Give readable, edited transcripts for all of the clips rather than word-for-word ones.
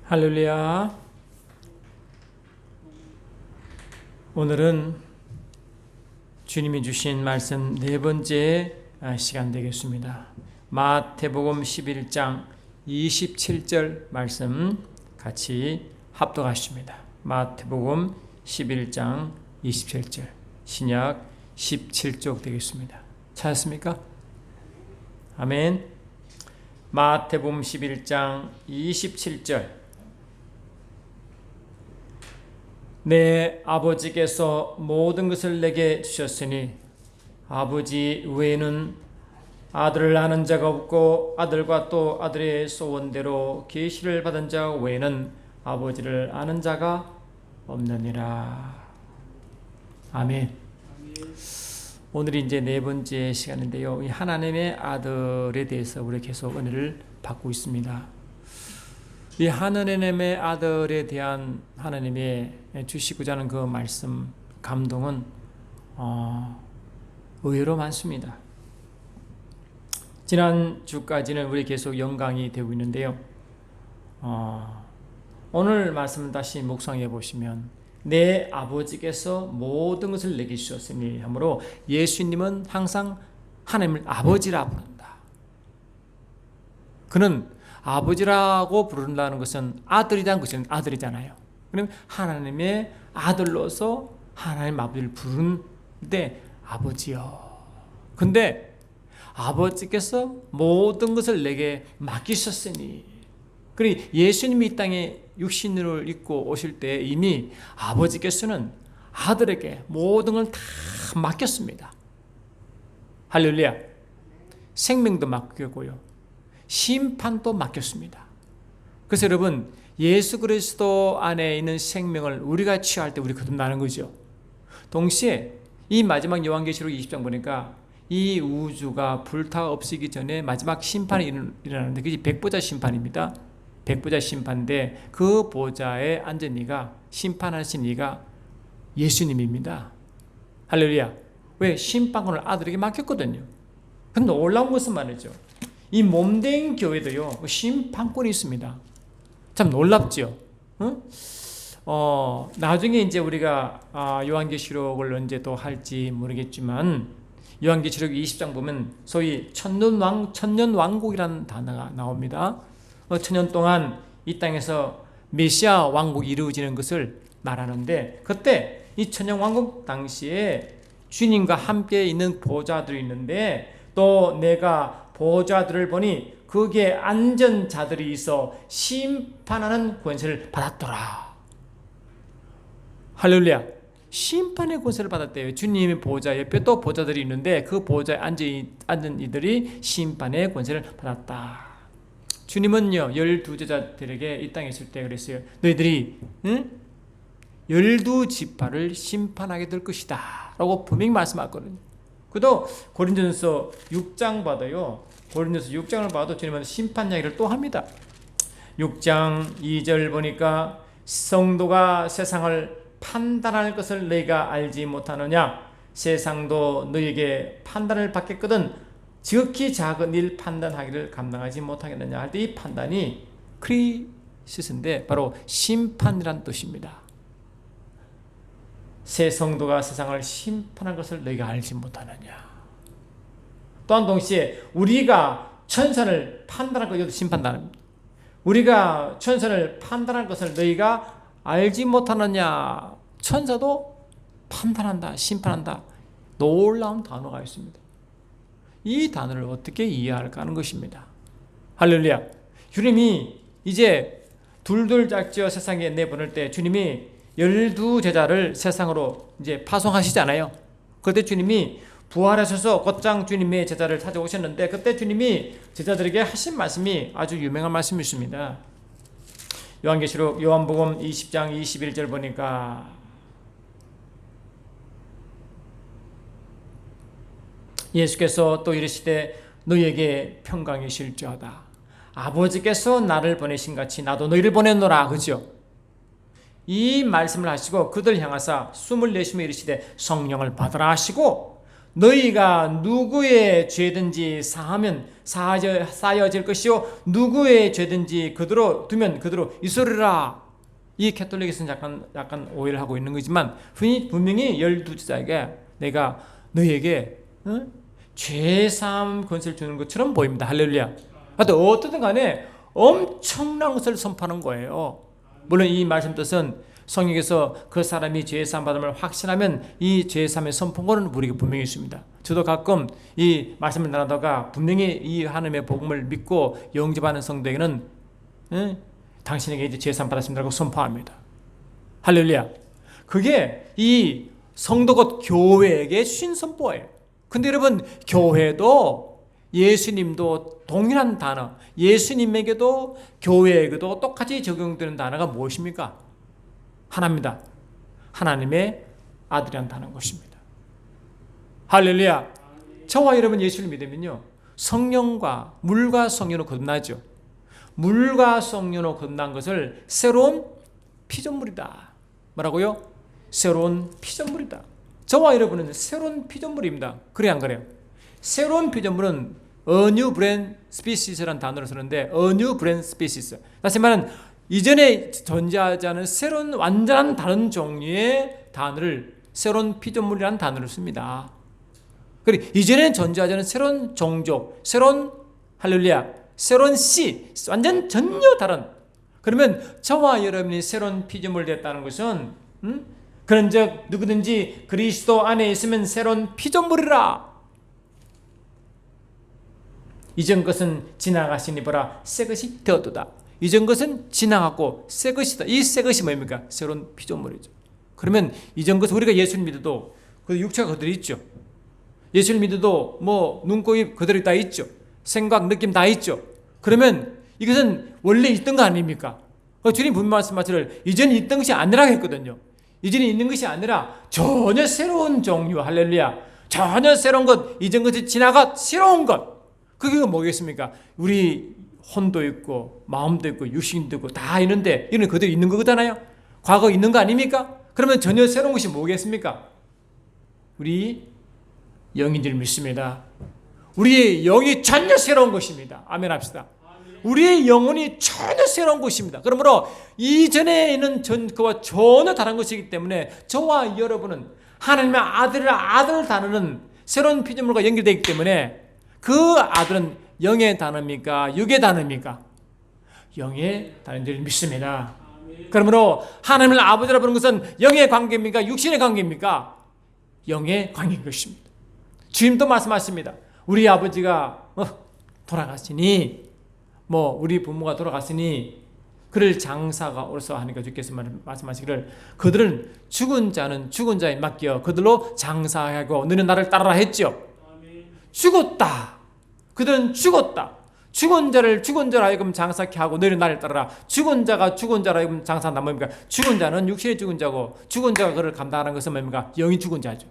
할렐루야. 오늘은 주님이 주신 말씀 네 번째 시간 되겠습니다. 마태복음 11장 27절 말씀 같이 합독하십니다. 마태복음 11장 27절 신약 17쪽 되겠습니다. 찾았습니까? 아멘. 마태복음 11장 27절 내 아버지께서 모든 것을 내게 주셨으니 아버지 외에는 아들을 아는 자가 없고 아들과 또 아들의 소원대로 계시를 받은 자 외에는 아버지를 아는 자가 없느니라. 아멘. 오늘이 이제 네 번째 시간인데요. 이 하나님의 아들에 대해서 우리 계속 은혜를 받고 있습니다. 이 하나님의 아들에 대한 하나님의 주시고자 하는 그 말씀, 감동은 의외로 많습니다. 지난 주까지는 우리 계속 연강이 되고 있는데요. 오늘 말씀을 다시 묵상해 보시면 내 아버지께서 모든 것을 내게 주셨으니 하므로 예수님은 항상 하나님을 아버지라 부른다. 그는 아버지라고 부른다는 것은 아들이라는 것은 아들이잖아요. 그럼 하나님의 아들로서 하나님 아버지를 부르는데 아버지요. 근데 아버지께서 모든 것을 내게 맡기셨으니, 그리고 예수님이 이 땅에 육신을 입고 오실 때 이미 아버지께서는 아들에게 모든 걸 다 맡겼습니다. 할렐루야. 생명도 맡겼고요. 심판도 맡겼습니다. 그래서 여러분, 예수 그리스도 안에 있는 생명을 우리가 취할 때 우리 거듭나는 거죠. 동시에 이 마지막 요한계시록 20장 보니까 이 우주가 불타 없어지기 전에 마지막 심판이 일어나는데 그게 백보자 심판입니다. 백보자 심판인데 그 보좌에 앉은 이가, 심판하신 이가 예수님입니다. 할렐루야. 왜? 심판권을 아들에게 맡겼거든요. 근데 놀라운 것은 말이죠, 이 몸된 교회도요 심판권이 있습니다. 참 놀랍죠. 응? 나중에 이제 우리가 요한계시록을 언제 또 할지 모르겠지만 요한계시록 20장 보면 소위 천년왕국이라는 단어가 나옵니다. 천년 동안 이 땅에서 메시아 왕국이 이루어지는 것을 말하는데, 그때 이 천년왕국 당시에 주님과 함께 있는 보좌들이 있는데, 또 내가 보좌들을 보니 거기에 앉은 자들이 있어 심판하는 권세를 받았더라. 할렐루야. 심판의 권세를 받았대요. 주님의 보좌 옆에 또 보좌들이 있는데 그 보좌에 앉은 이들이 심판의 권세를 받았다. 주님은요 12제자들에게 이 땅에 있을 때 그랬어요. 너희들이 12지파를 심판하게 될 것이다 라고 분명히 말씀하거든요. 그도 고린도전서 6장 봐도요, 고린도전서 6장을 봐도 주님은 심판 이야기를 또 합니다. 6장 2절 보니까 성도가 세상을 판단할 것을 너희가 알지 못하느냐? 세상도 너희에게 판단을 받겠거든 지극히 작은 일 판단하기를 감당하지 못하겠느냐 할 때 이 판단이 크리시스인데 바로 심판이란 뜻입니다. 새 성도가 세상을 심판할 것을 너희가 알지 못하느냐. 또한 동시에 우리가 천사를 판단할 것, 이것도 심판단입니다. 우리가 천사를 판단할 것을 너희가 알지 못하느냐. 천사도 판단한다, 심판한다. 놀라운 단어가 있습니다. 이 단어를 어떻게 이해할까 하는 것입니다. 할렐루야. 주님이 이제 둘둘 짝지어 세상에 내보낼 때 주님이 12제자를 세상으로 이제 파송하시잖아요. 그때 주님이 부활하셔서 곧장 주님의 제자를 찾아오셨는데 그때 주님이 제자들에게 하신 말씀이 아주 유명한 말씀이 있습니다. 요한계시록 요한복음 20장 21절 보니까 예수께서 또 이르시되 너희에게 평강이 실저하다. 아버지께서 나를 보내신 같이 나도 너희를 보냈노라. 그죠? 이 말씀을 하시고 그들 향하사 숨을 내쉬며 이르시되 성령을 받으라 하시고 너희가 누구의 죄든지 사하면 사여질 것이요 누구의 죄든지 그대로 두면 그대로 있으리라. 이 캐톨릭에서는 약간 오해를 하고 있는 거지만 분명히 12제자에게 내가 너희에게 죄사함 권세를 주는 것처럼 보입니다. 할렐루야. 하여튼 어떻든 간에 엄청난 것을 선포하는 거예요. 물론 이 말씀 뜻은 성경에서 그 사람이 죄사함 받음을 확신하면 이 죄사함의 선포는 우리에게 분명히 있습니다. 저도 가끔 이 말씀을 나누다가 분명히 이 하나님의 복음을 믿고 영접하는 성도에게는 당신에게 이제 죄사함 받았습니다라고 선포합니다. 할렐루야. 그게 이 성도 곧 교회에게 주신 선포예요. 근데 여러분, 교회도 예수님도 동일한 단어, 예수님에게도 교회에게도 똑같이 적용되는 단어가 무엇입니까? 하나입니다. 하나님의 아들이라는 단어인 것입니다. 할렐루야. 저와 여러분 예수를 믿으면요, 성령과 물과 성령으로 거듭나죠. 물과 성령으로 거듭난 것을 새로운 피조물이다. 뭐라고요? 새로운 피조물이다. 저와 여러분은 새로운 피조물입니다. 그래 안 그래요? 새로운 피조물은 a new brand species라는 단어를 쓰는데 a new brand species. 다시 말하면 이전에 존재하지 않은 새로운 완전한 다른 종류의 단어를 새로운 피조물이라는 단어를 씁니다. 그리고 이전에 존재하지 않은 새로운 종족, 새로운 할렐루야, 새로운 씨, 완전 전혀 다른. 그러면 저와 여러분이 새로운 피조물 됐다는 것은 그런즉 누구든지 그리스도 안에 있으면 새로운 피조물이라. 이전 것은 지나가시니 보라 새 것이 되었도다. 이전 것은 지나갔고 새 것이다. 이 새 것이 뭡니까? 새로운 피조물이죠. 그러면 이전 것은 우리가 예수를 믿어도 그 육체가 그대로 있죠. 예수를 믿어도 뭐 눈꼬입 그대로 다 있죠. 생각, 느낌 다 있죠. 그러면 이것은 원래 있던 거 아닙니까? 주님 분명 말씀하시기를 이전에 있던 것이 아니라고 했거든요. 이전에 있는 것이 아니라 전혀 새로운 종류, 할렐루야, 전혀 새로운 것, 이전 것이 지나가 새로운 것. 그게 뭐겠습니까? 우리 혼도 있고 마음도 있고 육신도 있고 다 있는데 이건 그대로 있는 거잖아요. 과거 있는 거 아닙니까? 그러면 전혀 새로운 것이 뭐겠습니까? 우리 영인 줄 믿습니다. 우리의 영이 전혀 새로운 것입니다. 아멘 합시다. 우리의 영혼이 전혀 새로운 것입니다. 그러므로 이전에 있는 그와 전혀 다른 것이기 때문에 저와 여러분은 하나님의 아들 단어는 새로운 피조물과 연결되기 때문에 그 아들은 영의 단어입니까? 육의 단어입니까? 영의 단어인 줄 믿습니다. 그러므로 하나님을 아버지라 부르는 것은 영의 관계입니까? 육신의 관계입니까? 영의 관계인 것입니다. 주님도 말씀하십니다. 우리 아버지가 돌아가시니 우리 부모가 돌아갔으니 그를 장사가 옳소 하니까 주께서 말씀하시기를 그들은 죽은 자는 죽은 자에 맡겨 그들로 장사하고 너는 나를 따르라 했죠. 죽었다. 그들은 죽었다. 죽은 자를 죽은 자로 하여금 장사케 하고 너희는 나를 따르라. 죽은 자가 죽은 자로 하여금 장사한다. 뭡니까? 죽은 자는 육신의 죽은 자고 죽은 자가 그를 감당하는 것은 뭡니까? 영이 죽은 자죠.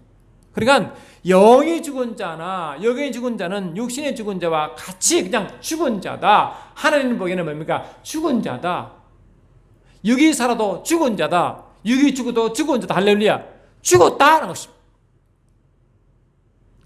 그러니까 영이 죽은 자나 영이 죽은 자는 육신의 죽은 자와 같이 그냥 죽은 자다. 하나님 보기에는 뭡니까? 죽은 자다. 육이 살아도 죽은 자다. 육이 죽어도 죽은 자다. 할렐루야. 죽었다는 것입니다.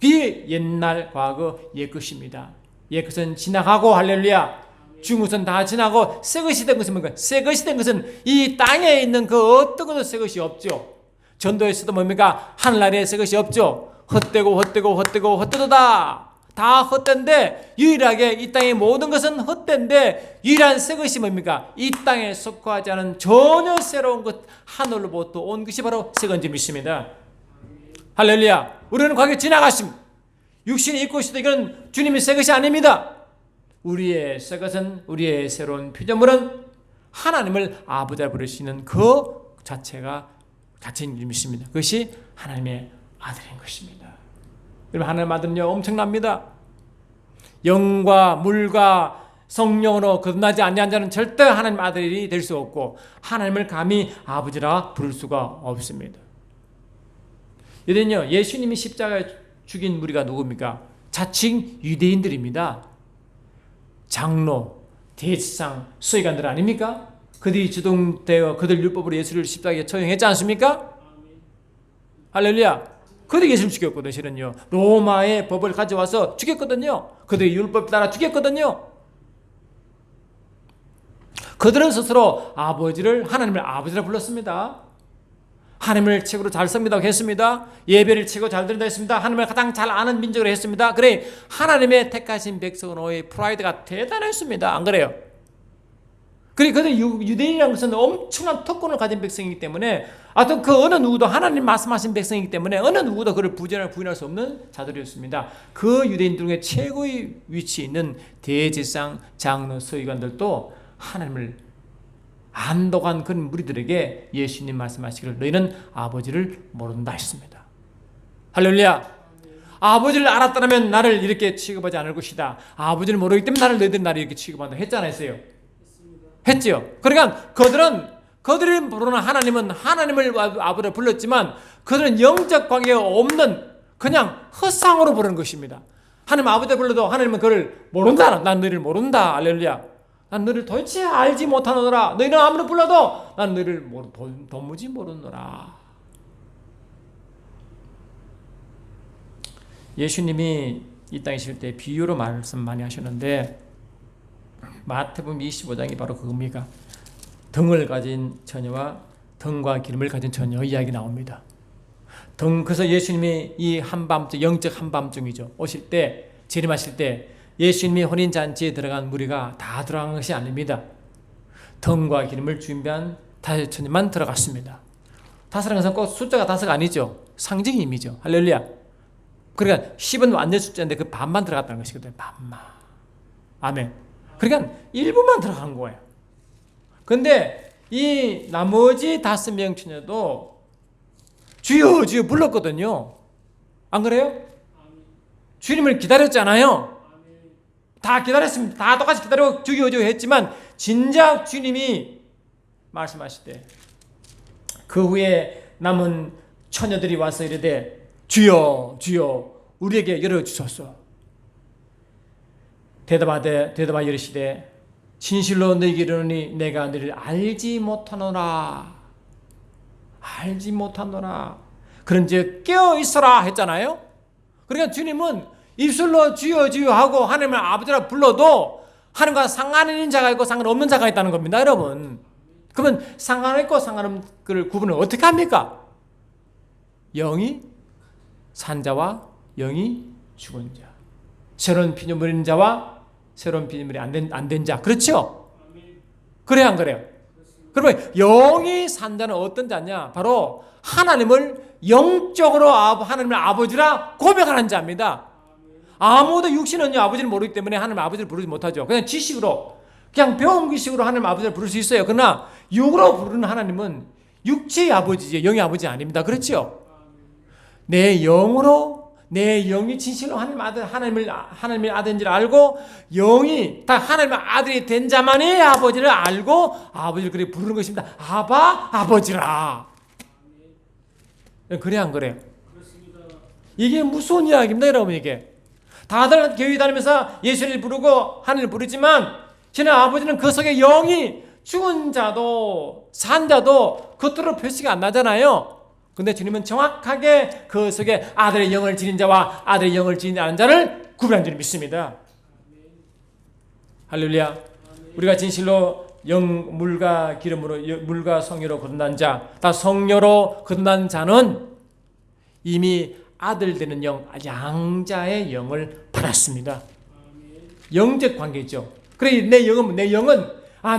그게 옛날 과거 옛것입니다. 옛것은 지나가고 할렐루야. 죽은 것은 다 지나고 새 것이 된 것은 뭡니까? 새 것이 된 것은 이 땅에 있는 그 어떤 것도 새 것이 없죠. 전도에서도 뭡니까? 하늘나라에 새 것이 없죠. 헛되도다. 다 헛된데 유일하게 이 땅의 모든 것은 헛된데 유일한 새 것이 뭡니까? 이 땅에 속하지 않은 전혀 새로운 것 하늘로부터 온 것이 바로 새 건지 믿습니다. 할렐루야. 우리는 과거에 지나갔습니다. 육신이 있고 있어도 이건 주님의 새 것이 아닙니다. 우리의 새 것은 우리의 새로운 피조물은 하나님을 아버지라 부르시는 그 자체인 줄 믿습니다. 그것이 하나님의 아들인 것입니다. 여러분 하나님의 아들은요 엄청납니다. 영과 물과 성령으로 거듭나지 아니한 자는 절대 하나님의 아들이 될 수 없고 하나님을 감히 아버지라 부를 수가 없습니다. 여러분요 예수님이 십자가에 죽인 무리가 누굽니까? 자칭 유대인들입니다. 장로, 대제사장, 서기관들 아닙니까? 그들이 주동되어 그들 율법으로 예수를 십자가에 처형했지 않습니까? 할렐루야. 그들이 예수를 죽였거든요. 실은요. 로마의 법을 가져와서 죽였거든요. 그들의 율법 따라 죽였거든요. 그들은 스스로 하나님을 아버지라 불렀습니다. 하나님을 최고로 잘 섭니다 했습니다. 예배를 최고 잘 드린다 했습니다. 하나님을 가장 잘 아는 민족으로 했습니다. 그래, 하나님의 택하신 백성의 프라이드가 대단했습니다. 안 그래요? 그래, 그들 유대인이라는 것은 엄청난 특권을 가진 백성이기 때문에, 어떤 그 어느 누구도 하나님 말씀하신 백성이기 때문에 어느 누구도 그를 부인할 수 없는 자들이었습니다. 그 유대인 중에 최고의 위치에 있는 대제사장, 장로, 서기관들도 하나님을 안독한 그런 무리들에게 예수님 말씀하시기를 너희는 아버지를 모른다 했습니다. 할렐루야. 아버지를 알았다면 나를 이렇게 취급하지 않을 것이다. 아버지를 모르기 때문에 너희들이 나를 이렇게 취급한다 했잖아요. 했지요. 그러니까 그들이 부르는 하나님은 하나님을 아버지로 불렀지만 그들은 영적 관계가 없는 그냥 헛상으로 부르는 것입니다. 하나님 아버지를 불러도 하나님은 그를 모른다. 난 너희를 모른다. 할렐루야. 난 너를 도대체 알지 못하노라. 너희는 아무리 불러도 난 너희를 도무지 모르노라. 예수님이 이 땅에 있을 때 비유로 말씀 많이 하셨는데 마태복음 25장이 바로 그 의미가 등을 가진 처녀와 등과 기름을 가진 처녀 이야기 나옵니다. 그래서 예수님이 이 한밤중, 영적 한밤중이죠. 오실 때, 재림하실 때 예수님이 혼인잔치에 들어간 무리가 다 들어간 것이 아닙니다. 등과 기름을 준비한 다섯 처녀만 들어갔습니다. 다섯이라는 것은 꼭 숫자가 다섯가 아니죠. 상징의 의미죠. 할렐루야. 그러니까 10은 완전 숫자인데 그 반만 들어갔다는 것이거든요. 반만. 아멘. 그러니까 일부만 들어간 거예요. 근데 이 나머지 5명 처녀도 주여 주여 불렀거든요. 안 그래요? 주님을 기다렸잖아요. 다 기다렸습니다. 다 똑같이 기다리고 주여 주여 했지만 진작 주님이 말씀하실 때 그 후에 남은 처녀들이 와서 이르되 주여 주여 우리에게 열어주소서. 대답하여 이르시되 진실로 너희에게 이르노니 내가 너희를 알지 못하노라. 알지 못하노라. 그런즉 깨어있어라 했잖아요. 그러니까 주님은 입술로 주여 주여 하고 하나님을 아버지라 불러도 하나님과 상관있는 자가 있고 상관없는 자가 있다는 겁니다. 여러분. 그러면 상관있고 상관없는 그 구분을 어떻게 합니까? 영이 산 자와 영이 죽은 자, 새로운 피조물이 있는 자와 새로운 피조물이 안 된 자. 그렇죠? 그래요 안 그래요? 그러면 영이 산 자는 어떤 자냐? 바로 하나님을 영적으로 하나님을 아버지라 고백하는 자입니다. 아무도 육신은요 아버지를 모르기 때문에 하나님 아버지를 부르지 못하죠. 그냥 지식으로 그냥 배운 지식으로 하나님 아버지를 부를 수 있어요. 그러나 육으로 부르는 하나님은 육체의 아버지지 영의 아버지 아닙니다. 그렇죠? 내 영으로 내 영이 진실로 하나님의 아들인지를 알고 영이 다 하나님의 아들이 된 자만이 아버지를 알고 아버지를 그렇게 부르는 것입니다. 아바 아버지라. 그래 안 그래요? 이게 무서운 이야기입니다. 여러분 이게 다들 교회 다니면서 예수를 부르고 하나님을 부르지만 저는 아버지는 그 속에 영이 죽은 자도 산 자도 겉으로 표시가 안 나잖아요. 근데 주님은 정확하게 그 속에 아들의 영을 지닌 자와 아들의 영을 지니지 않은 자를 구분한 줄 믿습니다. 할렐루야. 우리가 진실로 물과 기름으로 물과 성령으로 거듭난 자, 다 성령으로 거듭난 자는 이미 아들 되는 영, 양자의 영을 받았습니다. 영적 관계죠. 그래 내 영은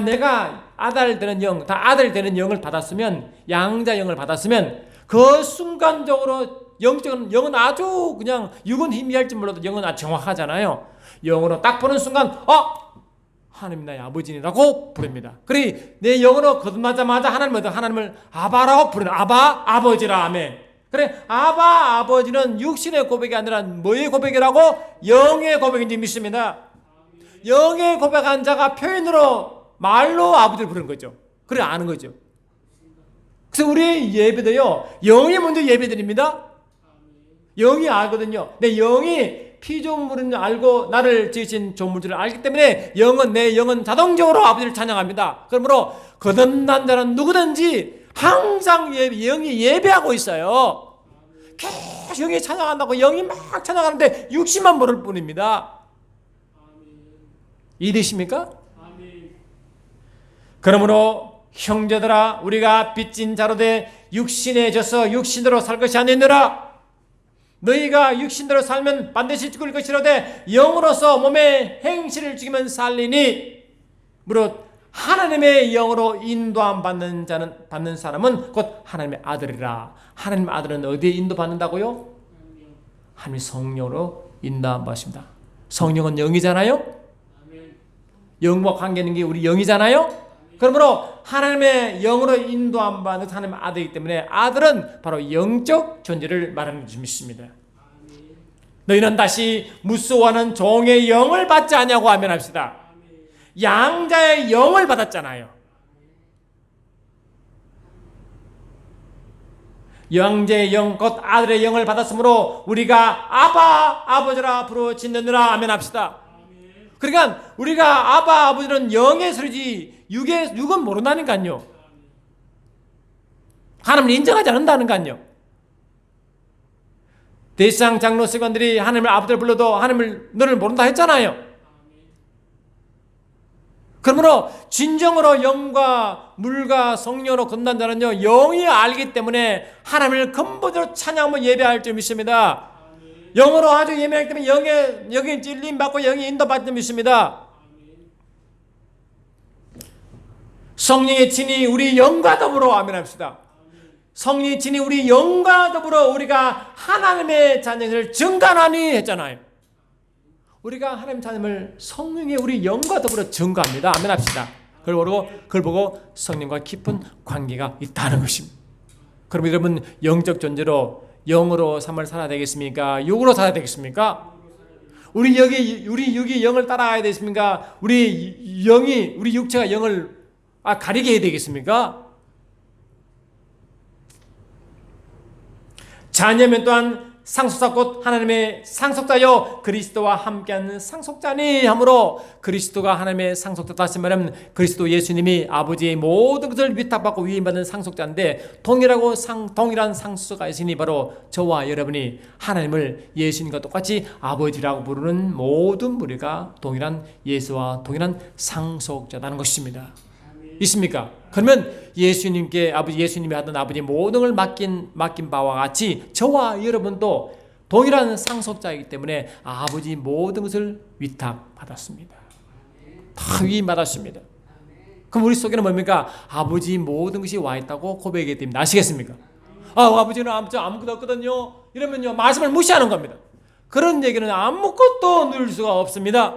내가 아들 되는 영, 다 아들 되는 영을 받았으면 양자 영을 받았으면 그 순간적으로 영은 아주 그냥 육은 희미할지 몰라도 영은 아주 정확하잖아요. 영으로 딱 보는 순간 하나님 나의 아버지라고 부릅니다. 그래 내 영으로 거듭나자마자 하나님을 아바라고 부르는 아바 아버지라. 아멘. 그래 아바 아버지는 육신의 고백이 아니라 뭐의 고백이라고? 영의 고백인지 믿습니다. 영의 고백한 자가 표현으로 말로 아버지를 부르는 거죠. 그래 아는 거죠. 그래서 우리 예배도요 영이 먼저 예배드립니다. 영이 알거든요. 내 영이 피조물인 줄 알고 나를 지으신 조물들을 알기 때문에 내 영은 자동적으로 아버지를 찬양합니다. 그러므로 거듭난 자는 누구든지 항상 영이 예배하고 있어요. 계속 영이 찬양한다고 영이 막 찬양하는데 육신만 모를 뿐입니다. 이해되십니까? 그러므로 형제들아 우리가 빚진 자로 돼 육신에 져서 육신으로 살 것이 아니니라. 너희가 육신대로 살면 반드시 죽을 것이로되 영으로서 몸의 행실을 죽이면 살리니. 무릇 하나님의 영으로 인도함 받는 사람은 곧 하나님의 아들이라. 하나님의 아들은 어디에 인도받는다고요? 하나님의 성령으로 인도함 받습니다. 성령은 영이잖아요. 영과 관계 있는 게 우리 영이잖아요. 그러므로 하나님의 영으로 인도함 받는 하나님의 아들이기 때문에 아들은 바로 영적 존재를 말하는 것입니다. 너희는 다시 무수와는 종의 영을 받지 않냐고 하면 합시다. 양자의 영을 받았잖아요. 양자의 영, 곧 아들의 영을 받았으므로 우리가 아바 아버지라 부르짖느니라 하면 합시다. 그러니까 우리가 아바 아버지는 영의 소리지 육은 모른다니까요. 하나님을 인정하지 않는다니까요. 대상 장로 세관들이 하나님을 아버지를 불러도 하나님을 너를 모른다 했잖아요. 그러므로 진정으로 영과 물과 성령으로 건넌 자는요 영이 알기 때문에 하나님을 근본적으로 찬양하며 예배할 줄 믿습니다. 영으로 아주 예민하기 때문에 영의 찔림 받고 영의 인도 받는 줄 믿습니다. 성령의 친히 우리 영과 더불어 아멘합시다. 성령의 친히 우리 영과 더불어 우리가 하나님의 자녀를 증가하니 했잖아요. 우리가 하나님 자녀를 성령의 우리 영과 더불어 증가합니다. 아멘합시다. 그걸 보고 성령과 깊은 관계가 있다는 것입니다. 그럼 여러분 영적 존재로 영으로 삶을 살아야 되겠습니까? 육으로 살아야 되겠습니까? 우리 육이 영을 따라가야 되겠습니까? 우리 육체가 영을 가리게 해야 되겠습니까? 자녀면 또한 상속자 곧 하나님의 상속자요 그리스도와 함께하는 상속자니 하므로 그리스도가 하나님의 상속자, 다시 말하면 그리스도 예수님이 아버지의 모든 것을 위탁받고 위임받은 상속자인데 동일한 상속자가 있으니 바로 저와 여러분이 하나님을 예수님과 똑같이 아버지라고 부르는 모든 우리가 동일한 예수와 동일한 상속자라는 것입니다. 있습니까? 그러면 예수님이 하던 아버지의 모든 걸 맡긴 바와 같이 저와 여러분도 동일한 상속자이기 때문에 아버지 모든 것을 위탁받았습니다. 다 위임받았습니다. 그럼 우리 속에는 뭡니까? 아버지 모든 것이 와 있다고 고백하게 됩니다. 아시겠습니까? 아버지는 아무것도 없거든요. 이러면요 말씀을 무시하는 겁니다. 그런 얘기는 아무것도 누릴 수가 없습니다.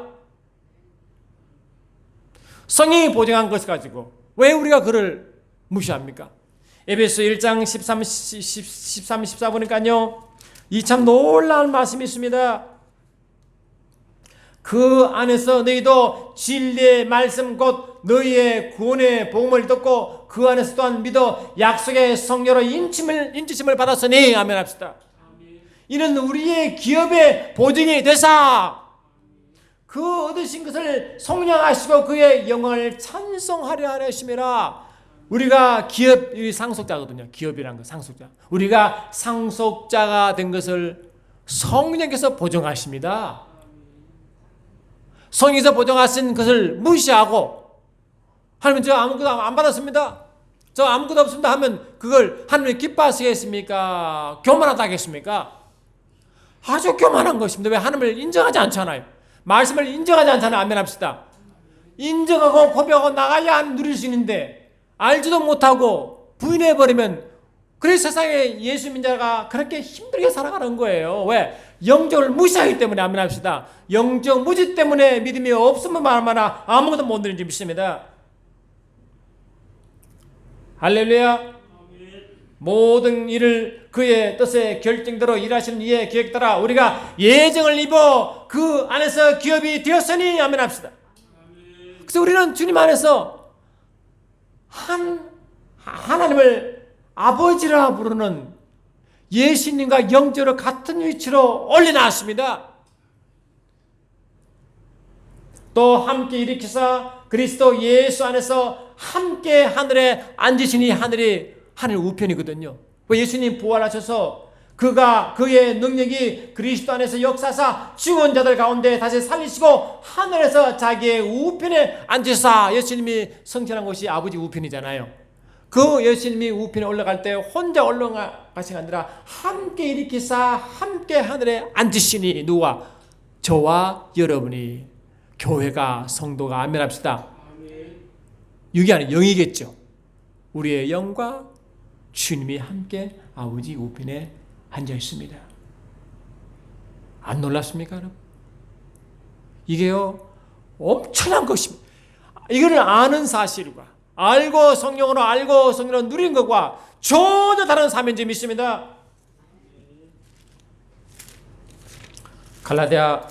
성령이 보증한 것을 가지고 왜 우리가 그를 무시합니까? 에베소 1장 13, 14보니까요 이 참 놀라운 말씀이 있습니다. 그 안에서 너희도 진리의 말씀 곧 너희의 구원의 복음을 듣고 그 안에서 또한 믿어 약속의 성령으로 인치심을 받았으니 아멘 합시다. 이는 우리의 기업의 보증이 되사 그 얻으신 것을 속량하시고 그의 영광을 찬송하려 하심이라. 우리가 기업의 상속자거든요. 기업이란 거 상속자. 우리가 상속자가 된 것을 성령께서 보증하십니다. 성령께서 보증하신 것을 무시하고 하나님 저 아무것도 안 받았습니다. 저 아무것도 없습니다 하면 그걸 하나님이 기뻐하시겠습니까? 교만하다 하겠습니까? 아주 교만한 것입니다. 왜 하나님을 인정하지 않잖아요. 말씀을 인정하지 않잖아요. 아멘 합시다. 인정하고 고백하고 나가야 누릴 수 있는데 알지도 못하고 부인해버리면 그래서 세상에 예수 민자가 그렇게 힘들게 살아가는 거예요. 왜? 영적을 무시하기 때문에 아멘 합시다. 영적 무지 때문에 믿음이 없으면 얼마나 아무것도 못 누리는지 믿습니다. 할렐루야. 모든 일을 그의 뜻의 결정대로 일하시는 이의 계획 따라 우리가 예정을 입어 그 안에서 기업이 되었으니 아멘 합시다. 그래서 우리는 주님 안에서 하나님을 아버지라 부르는 예수님과 영적으로 같은 위치로 올려놨습니다. 또 함께 일으키사 그리스도 예수 안에서 함께 하늘에 앉으시니 하늘 우편이거든요. 예수님 부활하셔서 그의 능력이 그리스도 안에서 역사사 죽은 자들 가운데 다시 살리시고 하늘에서 자기의 우편에 앉으사. 예수님이 성천한 곳이 아버지 우편이잖아요. 그 예수님이 우편에 올라갈 때 혼자 올라가신 게 아니라 함께 일으키사 함께 하늘에 앉으시니. 누가? 저와 여러분이, 교회가, 성도가. 아멘 합시다. 육이 아니라 영이겠죠. 우리의 영과 주님이 함께 아버지 우편에 앉아 있습니다. 안 놀랍습니까, 여러분? 이게요, 엄청난 것입니다. 이거를 아는 사실과 알고 성령으로 누린 것과 전혀 다른 사명점이 있습니다. 갈라디아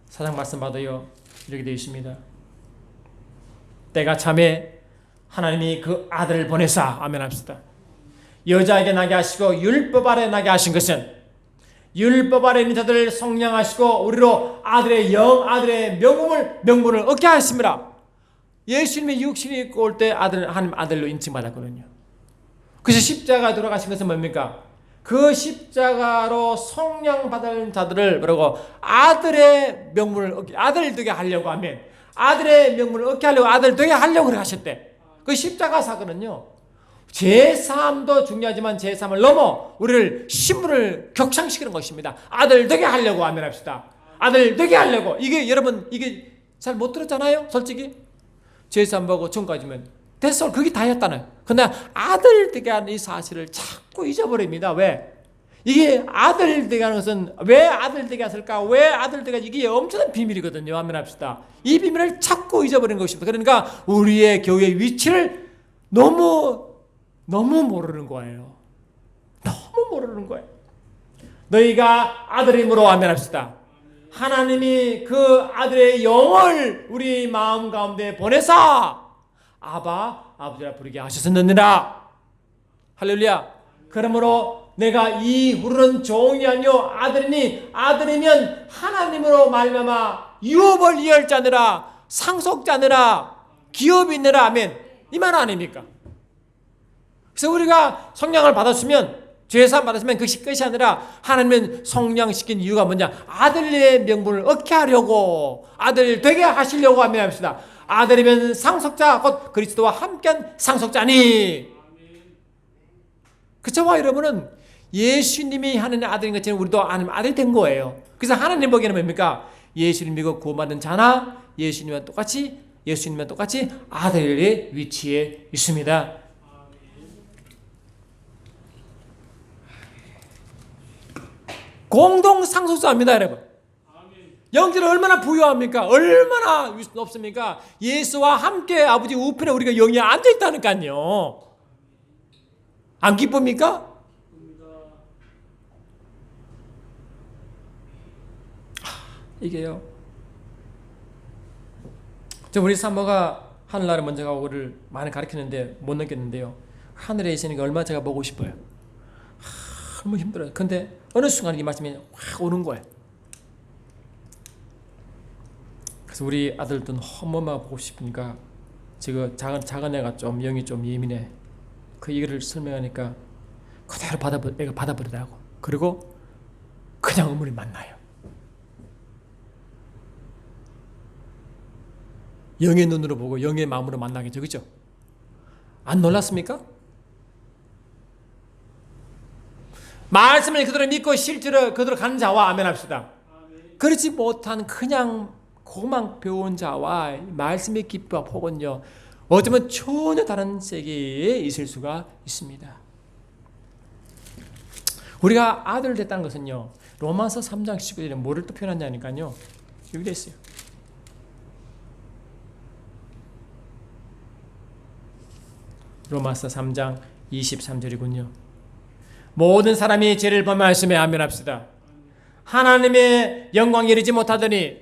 4장 말씀 봐도요, 이렇게 되어 있습니다. 때가 참에 하나님이 그 아들을 보내사. 아멘 합시다. 여자에게 나게 하시고 율법 아래 나게 하신 것은 율법 아래 있는 자들을 성량하시고 우리로 아들의 영, 아들의 명분을 얻게 하십니다. 예수님이 육신이 입고 올 때 하나님 아들로 인칭받았거든요. 그래서 십자가 돌아가신 것은 뭡니까? 그 십자가로 성량받은 자들을 뭐라고? 아들의 명분을 얻게, 아들 되게 하려고 하면, 아들의 명분을 얻게 하려고, 아들 되게 하려고 하셨대. 그 십자가 사건은요, 제3도 중요하지만 제3을 넘어 우리를 신분을 격상시키는 것입니다. 아들 되게 하려고. 아멘 합시다. 아들 되게 하려고. 이게 여러분, 이게 잘 못 들었잖아요, 솔직히. 제3 보고 전까지면 됐어, 그게 다였잖아요. 근데 아들 되게 하는 이 사실을 자꾸 잊어버립니다. 왜? 이게 아들 되게 하는 것은 왜 아들 되게 했을까? 왜 아들 되게, 이게 엄청난 비밀이거든요. 아멘 합시다. 이 비밀을 자꾸 잊어버리는 것입니다. 그러니까 우리의 교회의 위치를 너무 모르는 거예요. 너무 모르는 거예요. 너희가 아들임으로. 아멘 합시다. 하나님이 그 아들의 영을 우리 마음 가운데 보내사 아바, 아버지라 부르게 하셨느니라. 할렐루야. 그러므로 내가 이후로는 종이 아니요 아들이니, 아들이면 하나님으로 말미암아 유업을 이을 자느라, 상속자느라, 기업이 있느라. 아멘. 이 말 아닙니까? 그래서 우리가 성령을 받았으면, 죄사함 받았으면 그것이 끝이 아니라 하나님은 성령시킨 이유가 뭐냐? 아들의 명분을 얻게 하려고, 아들 되게 하시려고. 하면 합시다. 아들이면 상속자, 곧 그리스도와 함께한 상속자니. 그렇죠? 여러분은 예수님이 하나님의 아들인 것처럼 우리도 하나님의 아들이 된 거예요. 그래서 하나님 보기에는 뭡니까? 예수님 믿고 구원받은 자나 예수님과 똑같이 아들의 위치에 있습니다. 공동 상속자입니다, 여러분. 영적으로 얼마나 부유합니까? 얼마나 높습니까? 예수와 함께 아버지 우편에 우리가 영이 앉아 있다니까요. 안 기쁩니까? 이게요. 우리 사모가 하늘나라 먼저 가고 우리를 많이 가르치는데 못 느꼈는데요. 하늘에 있으니까 얼마나 제가 보고 싶어요. 너무 힘들어요. 근데 어느 순간 이 말씀이 확 오는 거예요. 그래서 우리 아들도 엄마가 보고 싶으니까 지금 작은 애가 좀 영이 좀 예민해. 그 얘기를 설명하니까 그대로 애가 받아버리더라고. 그리고 그냥 어머니 만나요. 영의 눈으로 보고 영의 마음으로 만나겠죠. 그죠? 안 놀랐습니까? 말씀을 그대로 믿고 실제로 그대로 가는 자와 아멘 합시다. 그렇지 못한 그냥 고만 배운 자와 말씀의 기쁨과 복은요, 어쩌면 전혀 다른 세계에 있을 수가 있습니다. 우리가 아들 됐다는 것은요, 로마서 3장 19절에 뭐를 또 표현하냐니까요, 여기 돼 있어요. 로마서 3장 23절이군요. 모든 사람이 죄를 범하였음에 아멘 합시다. 하나님의 영광에 이르지 못하더니,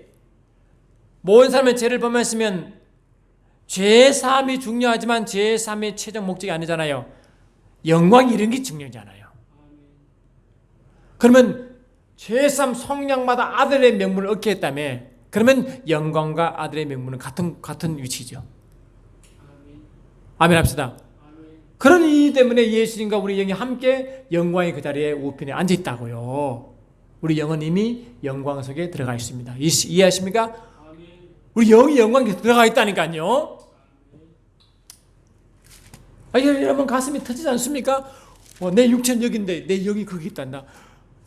모든 사람이 죄를 범했으면 죄사함이 중요하지만 죄사함의 최종 목적이 아니잖아요. 영광이 이런 게 중요하잖아요. 그러면 죄사함 성량마다 아들의 명분을 얻게 했다며, 그러면 영광과 아들의 명분은 같은 위치죠. 아멘 합시다. 그런 이유 때문에 예수님과 우리 영이 함께 영광의 그 자리에 우편에 앉아 있다고요. 우리 영은 이미 영광 속에 들어가 있습니다. 이해하십니까? 우리 영이 영광에 들어가 있다니까요. 여러분 가슴이 터지지 않습니까? 내 육체는 여기인데 내 영이 거기 있단다.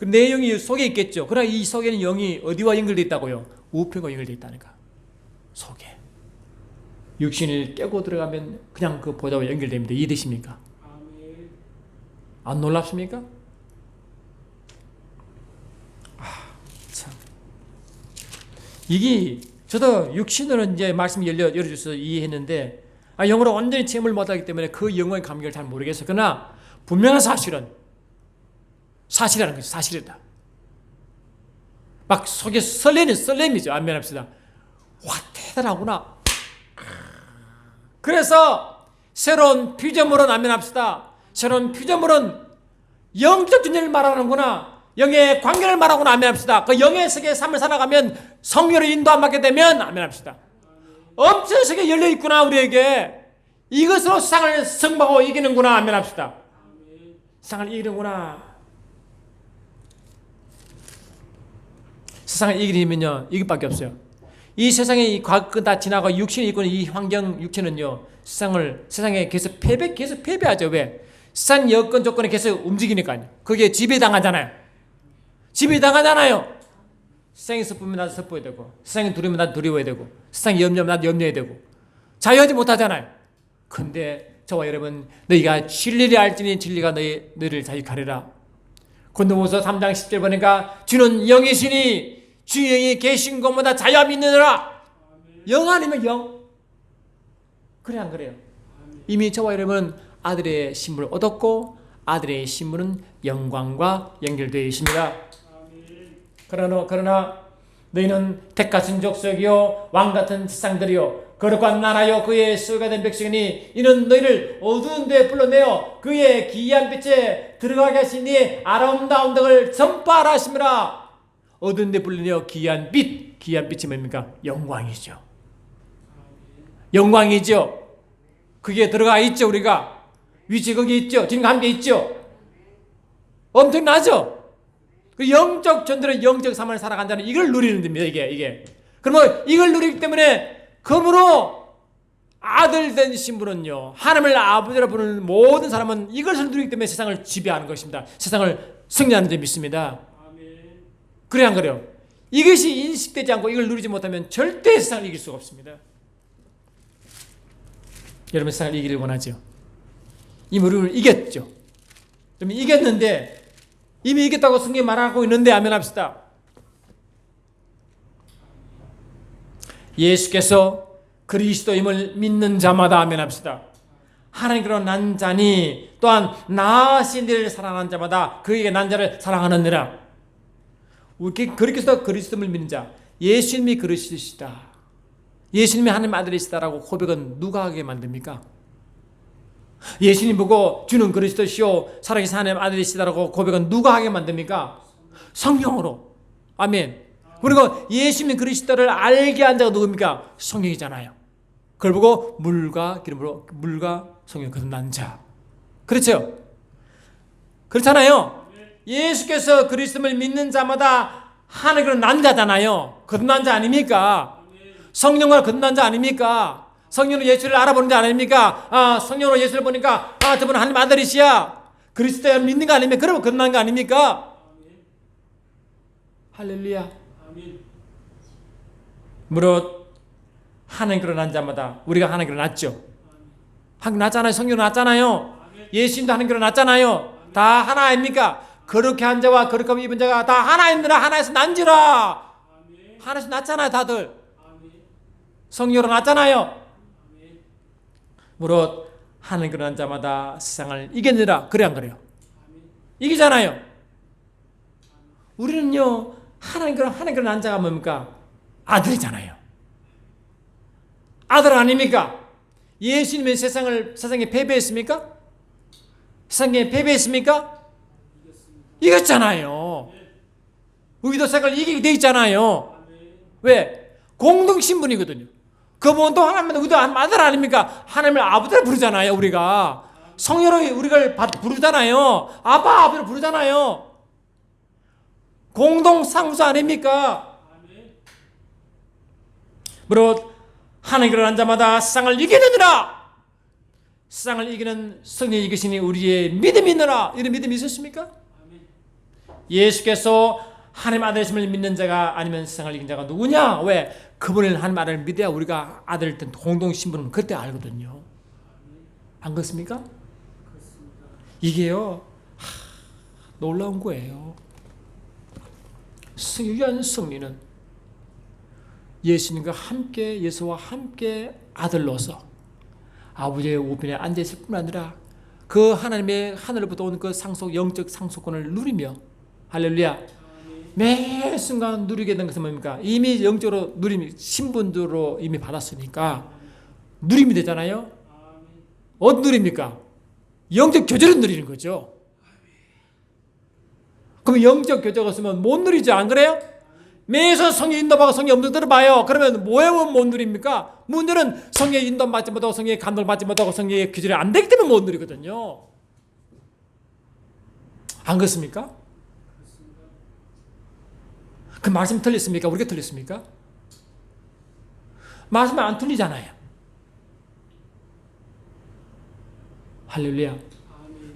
내 영이 속에 있겠죠. 그러나 이 속에는 영이 어디와 연결되어 있다고요? 우편과 연결되어 있다니까. 속에. 육신을 깨고 들어가면 그냥 그 보좌와 연결됩니다. 이해되십니까? 안 놀랍습니까? 참. 이게 저도 육신으로는 이제 말씀이 열어줘서 이해했는데 영으로 완전히 체험을 못하기 때문에 그 영혼의 감격을 잘 모르겠어요. 그러나 분명한 사실은 사실이라는 거죠. 사실이다. 막 속에 설렘이죠. 안면합시다. 와, 대단하구나. 그래서 새로운 피조물은 안면합시다. 새로운 피조물은 영적 존재를 말하는구나. 영의 관계를 말하구나. 안면합시다. 그 영의 세계의 삶을 살아가면 성령의 인도 안 받게 되면 안면합시다. 엄청 세계 열려 있구나. 우리에게 이것으로 세상을 승부하고 이기는구나. 안면합시다. 세상을 이기는구나. 세상을 이기려면요 이것밖에 없어요. 이 세상의 이 과거 다 지나고 육신이 있고 이 환경 육체는요 세상에 계속 패배하죠. 왜? 세상 여건 조건에 계속 움직이니까요. 그게 지배당하잖아요. 세상이 섭보면 나도 섭보야 되고, 세상이 두려우면 나도 두려워야 되고, 세상이 염려하면 나도 염려해야 되고, 자유하지 못하잖아요. 근데 저와 여러분, 너희가 진리를 알지니 진리가 너희를 자유하리라. 고린도후서 3장 10절 보니까 주는 영이시니 주 영이 계신 곳마다 자유함이 있느니라. 영 아니면 영. 그래 안 그래요? 이미 저와 여러분 아들의 신분을 얻었고 아들의 신분은 영광과 연결되어 있습니다. 그러나 너희는 택하신 족속이요 왕같은 지상들이요 거룩한 나라요 그의 소유가 된 백성이니 이는 너희를 어두운 데에 불러내어 그의 기이한 빛에 들어가게 하시니 아름다운 덕을 전파하라 하심이라. 어두운 데 불러내어 기이한 빛이 뭡니까? 영광이죠. 영광이죠. 그게 들어가 있죠. 우리가 위치 거기 있죠. 주님과 함께 있죠. 엄청나죠. 그 영적 전도는 영적 삶을 살아간 자는 이걸 누리는 겁니다. 이게. 그러면 이걸 누리기 때문에 그러므로 아들 된 신분은요 하나님을 아버지라 부르는 모든 사람은 이것을 누리기 때문에 세상을 지배하는 것입니다. 세상을 승리하는 데 믿습니다. 그래 안 그래요? 이것이 인식되지 않고 이걸 누리지 못하면 절대 세상을 이길 수가 없습니다. 여러분 세상을 이기를 원하죠? 이미 우리를 이겼죠. 그러면 이겼는데 이미 이겼다고 성경이 말하고 있는데 아멘합시다. 예수께서 그리스도임을 믿는 자마다 아멘합시다. 하나님께로 난 자니 또한 나으신 이를 사랑하는 자마다 그에게 난 자를 사랑하느니라. 그렇게 해서 그리스도임을 믿는 자 예수님이 그리스도시다. 예수님이 하나님 아들이시다라고 고백은 누가 하게 만듭니까? 예수님 보고 주는 그리스도시요 살아계신 하나님 아들이시다라고 고백은 누가 하게 만듭니까? 성령으로. 아멘. 그리고 예수님이 그리스도를 알게 한 자가 누굽니까? 성령이잖아요. 그걸 보고 물과 성령 거듭난 자. 그렇죠? 그렇잖아요. 예수께서 그리스도를 믿는 자마다 하나님으로 난 자잖아요. 거듭난 자 아닙니까? 성령으로 거듭난 자 아닙니까? 성령으로 예수를 알아보는 자 아닙니까? 성령으로 예수를 보니까 저분은 하나님 아들이시야. 그리스도를 믿는 거 아닙니까? 그러면 거듭난 거 아닙니까? 할렐루야. 무릇 하나님께로 난 자마다 우리가 하나님께로 났죠. 하나님 났잖아요. 성령으로 났잖아요. 예수님도 하나님께로 났잖아요. 다 하나 아닙니까? 거룩해 한 자와 거룩함 입은 자가 다 하나이니라. 하나에서 난지라. 하나에서 났잖아요. 다들 성령으로 났잖아요. 무릇 하나님께로 난 자마다 세상을 이겼느라. 그래 안 그래요? 이기잖아요. 우리는요 하나님께로 난 자가 뭡니까? 아들이잖아요. 아들 아닙니까? 예수님은 세상에 패배했습니까? 세상에 패배했습니까? 이겼잖아요. 우리도 세상을 이기게 돼 있잖아요. 왜? 공동신분이거든요. 그분도 하나님의 의도 아들 아닙니까? 하나님을 아버지라 부르잖아요. 우리가 성녀로 우리를 부르잖아요. 아빠 아버지로 부르잖아요. 공동 상수 아닙니까? 무릇 하나님께로 난 자마다 세상을 이기느니라. 세상을 이기는 성령이 이기시니 우리의 믿음이 있느라. 이런 믿음이 있었습니까? 예수께서 하나님 아들이심을 믿는 자가 아니면 세상을 이긴 자가 누구냐? 왜? 그분을 하나님 아들을 믿어야 우리가 아들일 땐 공동 신분은 그때 알거든요. 안 그렇습니까? 이게요, 놀라운 거예요. 유한 승리는 예수님과 함께, 예수와 함께 아들로서 아버지의 우편에 앉아있을 뿐 아니라 그 하나님의 하늘로부터 온 그 영적 상속권을 누리며, 할렐루야, 매 순간 누리게 된 것은 뭡니까? 이미 영적으로 신분으로 이미 받았으니까 누림이 되잖아요. 어떤 누립니까? 영적 교제를 누리는 거죠. 그럼 영적 교제가 없으면 못 누리죠. 안 그래요? 매서 성의 인도받고 성의 엄청 들어봐요. 그러면 뭐에 못 누립니까? 문제는 성의 인도 받지 못하고 성의 감동을 받지 못하고 성의 교제를 안 되기 때문에 못 누리거든요. 안 그렇습니까? 그 말씀 틀렸습니까? 우리가 틀렸습니까? 말씀이 안 틀리잖아요. 할렐루야.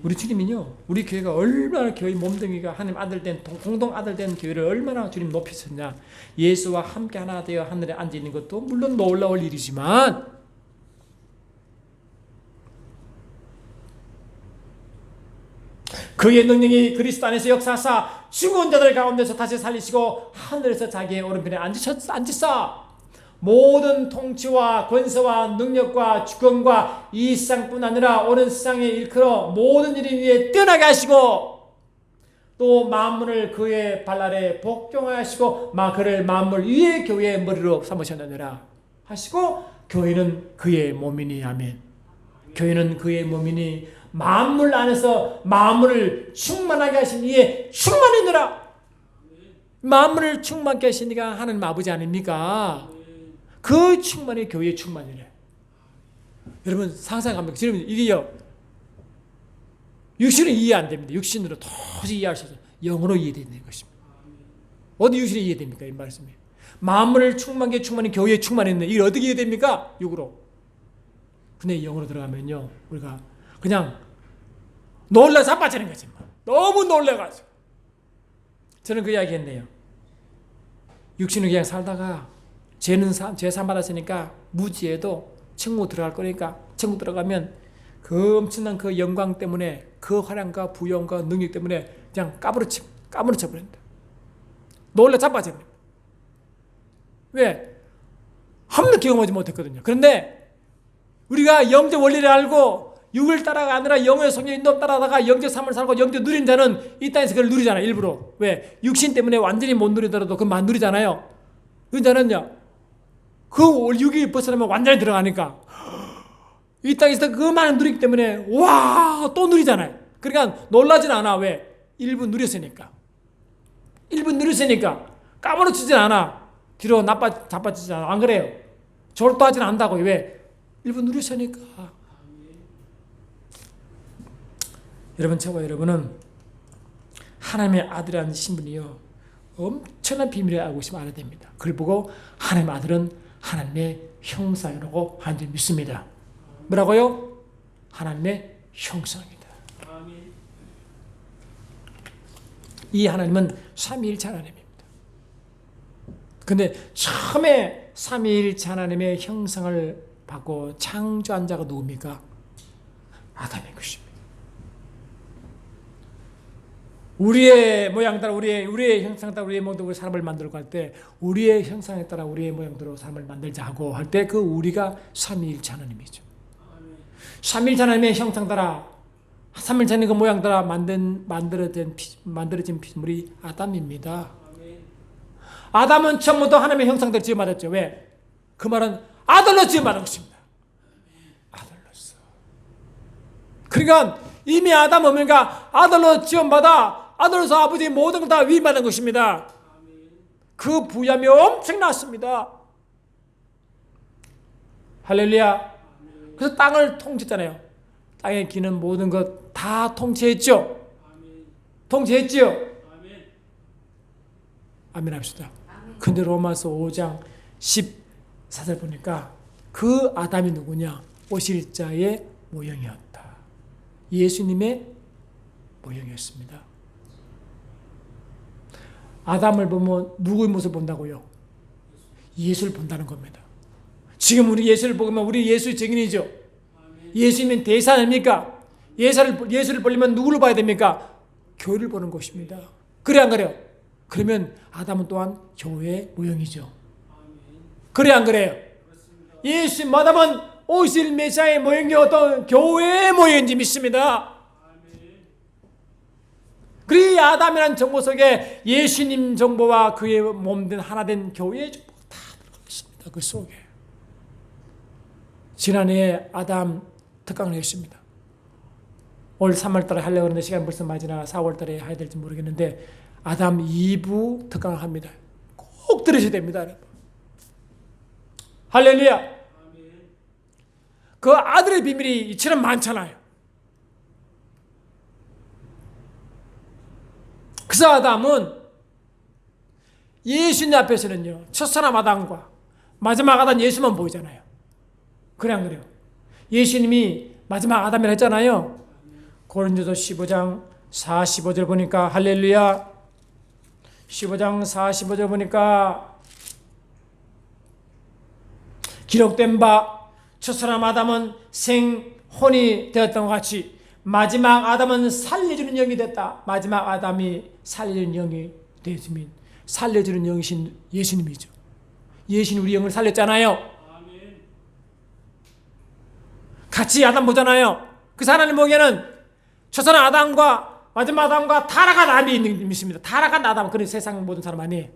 우리 주님은요, 우리 교회가 얼마나 교회 몸뚱이가 하나님 아들 된 공동 아들 된 교회를 얼마나 주님 높이셨냐. 예수와 함께 하나 되어 하늘에 앉아 있는 것도 물론 놀라울 일이지만 그의 능력이 그리스도 안에서 역사하사 죽은 자들 가운데서 다시 살리시고 하늘에서 자기의 오른편에 앉으사 모든 통치와 권세와 능력과 주권과 이 세상뿐 아니라 오는 세상에 일컬어 모든 일 위에 뛰어나게 하시고 또 만물을 그의 발 아래 복종하시고 그를 만물 위에 교회의 머리로 삼으셨느니라 하시고 교회는 그의 몸이니. 아멘. 교회는 그의 몸이니 만물 안에서 만물을 충만하게 하신 이에 충만이니라. 만물을 충만케 하시니까 하나님 아버지 아닙니까? 그 충만이 교회의 충만이래. 여러분 상상합니까? 지금 이게요, 육신은 이해 안 됩니다. 육신으로 도저히 이해할 수 없어요. 영으로 이해되는 것입니다. 어디 육신이 이해됩니까? 이 말씀이. 만물을 충만케 충만히 교회의 충만했는데 이게 어떻게 이해됩니까? 육으로. 근데 영으로 들어가면요, 우리가 그냥 놀라 자빠지는 거지. 너무 놀래가지고. 저는 그 이야기 했네요. 육신은 그냥 살다가 죄 산 받았으니까 무지해도 천국 들어갈 거니까 천국 들어가면 그 엄청난 그 영광 때문에 그 화량과 부영과 능력 때문에 그냥 까무러쳐 버린다. 놀라 자빠집니다. 왜? 한 번도 경험하지 못했거든요. 그런데 우리가 영적 원리를 알고 육을 따라가 아니라 영의 성령 인도 따라다가 영적 삶을 살고 영적 누린 자는 이 땅에서 그걸 누리잖아요. 일부러. 왜? 육신 때문에 완전히 못 누리더라도 그만 누리잖아요. 그 자는요, 그 육이 벗어나면 완전히 들어가니까 이 땅에서 그 많은 누리기 때문에 와, 또 누리잖아요. 그러니까 놀라진 않아. 왜? 일부 누렸으니까. 일부 누렸으니까 까무러치진 않아. 뒤로 자빠지지 않아. 안 그래요? 졸도하진 않는다고. 왜? 일부 누렸으니까. 여러분, 저와 여러분은 하나님의 아들이라는 신분이요, 엄청난 비밀을 알고 있으면 알아야 됩니다. 그걸 보고 하나님의 아들은 하나님의 형상이라고 하는 줄 믿습니다. 뭐라고요? 하나님의 형상이다. 이 하나님은 삼위일체 하나님입니다. 근데 처음에 삼위일체 하나님의 형상을 받고 창조한 자가 누굽니까? 아담인 것입니다. 우리의 모양 따라 우리의 형상 따라 우리의 모습으로 사람을 만들고 할 때 우리의 형상에 따라 우리의 모양대로 사람을 만들자 하고 할 때 그 우리가 삼위일체 하나님이죠. 삼위일체 하나님의 형상 따라 삼위일체 하나님 그 모양 따라 만들어진 피조물이 아담입니다. 아담은 처음부터 하나님의 형상대로 지음받았죠. 왜? 그 말은 아들로 지음받은 것입니다. 아들로서. 그러니까 이미 아담은 뭔가 아들로 지음받아 아들로서 아버지의 모든 걸 다 위임받은 것입니다. 그 부여함이 엄청났습니다. 할렐루야. 그래서 땅을 통치했잖아요. 땅에 기는 모든 것 다 통치했죠. 통치했지요. 아멘 합시다. 근데 로마서 5장 14절 보니까 그 아담이 누구냐? 오실 자의 모형이었다. 예수님의 모형이었습니다. 아담을 보면 누구의 모습을 본다고요? 예수를 본다는 겁니다. 지금 우리 예수를 보면 우리 예수의 증인이죠. 예수님은 대사 아닙니까? 예수를 보려면 누구를 봐야 됩니까? 교회를 보는 것입니다. 그래 안 그래요? 그러면 아담은 또한 교회의 모형이죠. 그래 안 그래요? 예수님 아담은 오실 메시아의 모형이 어떤 교회의 모형인지 믿습니다. 그리 아담이라는 정보 속에 예수님 정보와 그의 몸된 하나된 교회의 정보가 다 들어가 있습니다. 그 속에. 지난해 아담 특강을 했습니다. 올 3월달에 하려고 하는데 시간이 벌써 맞으나 4월달에 해야 될지 모르겠는데 아담 2부 특강을 합니다. 꼭 들으셔야 됩니다. 여러분. 할렐루야. 그 아들의 비밀이 이처럼 많잖아요. 그래서 아담은 예수님 앞에서는요, 첫사람 아담과 마지막 아담 예수만 보이잖아요. 그래 안 그래요? 예수님이 마지막 아담이라 했잖아요. 고린도서 15장 45절 보니까 할렐루야. 15장 45절 보니까 기록된 바 첫사람 아담은 생혼이 되었던 것 같이 마지막 아담은 살려주는 영이 됐다. 마지막 아담이 살려주는 영이 되었으면 살려주는 영이신 예수님이죠. 예수님 우리 영을 살렸잖아요. 같이 아담 보잖아요. 그 하나님 보기에는 첫사람 아담과 마지막 아담과 타락한 아담이 있는 믿습니다. 타락한 아담, 그런 세상 모든 사람 아니에요.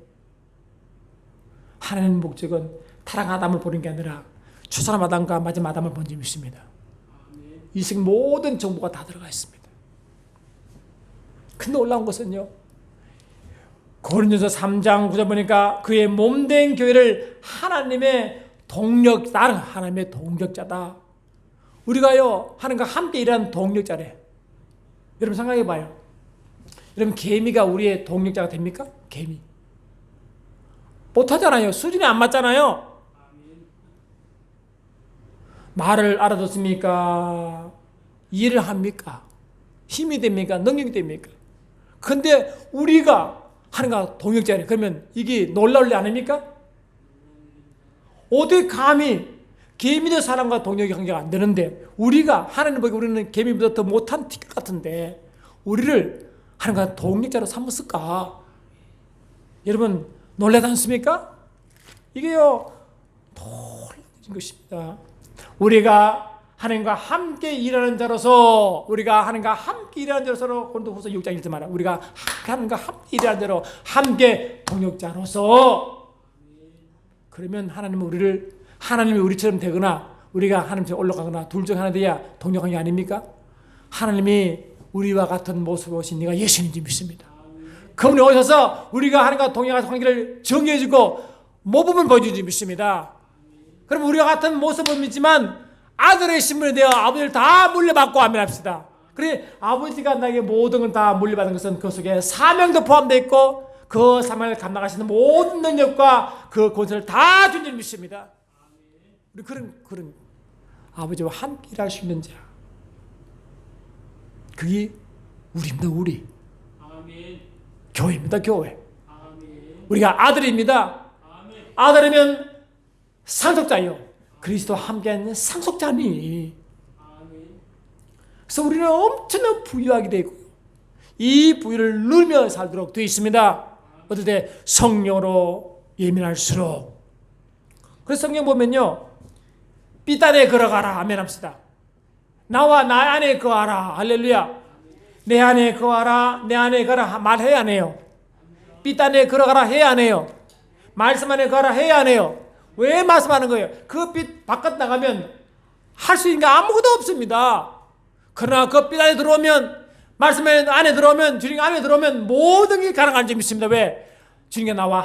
하나님의 목적은 타락한 아담을 보는 게 아니라 첫사람 아담과 마지막 아담을 본지 믿습니다. 이 세상 모든 정보가 다 들어가 있습니다. 근데 놀라운 것은요, 고린도서 3장 9절 보니까 그의 몸된 교회를 하나님의 동력, 나는 하나님의 동력자다. 우리가요, 하나님과 함께 일하는 동력자래. 여러분 생각해 봐요. 여러분 개미가 우리의 동력자가 됩니까? 개미. 못하잖아요. 수준이 안 맞잖아요. 말을 알아듣습니까? 이해를 합니까? 힘이 됩니까? 능력이 됩니까? 근데 우리가 하나님과 동력자래. 그러면 이게 놀라울 일 아닙니까? 어떻게 감히 개미들 사람과 동력이 관계가 안 되는데 우리가 하나님 보기 우리는 개미보다 더 못한 티끌 같은데 우리를 하나님과 동력자로 삼았을까? 여러분 놀라지 않습니까? 이게요 놀라운 것입니다. 우리가 하나님과 함께 일하는 자로서 고린도후서 6장 1절 말이야. 우리가 하나님과 함께 일하는 자로 함께 동력자로서 그러면 하나님이 우리처럼 되거나 우리가 하나님처럼 올라가거나 둘 중 하나 돼야 동력한 게 아닙니까? 하나님이 우리와 같은 모습을 오신 네가 예수님인지 믿습니다. 그분이 오셔서 우리가 하나님과 동행하는 관계를 정해주고 모범을 보여주지 믿습니다. 그럼 우리와 같은 모습을 믿지만 아들의 신분에 대해 아버지를 다 물려받고 아멘합시다. 그래 아버지가 나에게 모든 걸 다 물려받은 것은 그 속에 사명도 포함되어 있고 그 사명을 감당하시는 모든 능력과 그 권세를 다 준 줄 믿습니다. 우리 그런 아버지와 함께 일할 수 있는 자, 그게 우리입니다. 우리 아멘. 교회입니다. 교회. 아멘. 우리가 아들입니다. 아멘. 아들이면 상속자요. 그리스도와 함께하는 상속자니. 아멘. 그래서 우리는 엄청난 부유하게 되고 이 부유를 누리며 살도록 되어 있습니다. 어떨 때 성령으로 예민할수록. 그래서 성경 보면요, 삐단에 걸어가라 아멘 합시다. 나와 나 안에 거하라 할렐루야. 내 안에 거하라, 내 안에 거하라 말해야 안 해요? 삐단에 걸어가라 해야 안 해요? 말씀 안에 거하라 해야 안 해요? 왜 말씀하는 거예요? 그 빛 바깥 나가면 할 수 있는 게 아무것도 없습니다. 그러나 그 빛 안에 들어오면, 말씀 안에 들어오면, 주님 안에 들어오면 모든 게 가능한 줄 믿습니다. 왜? 주님과 나와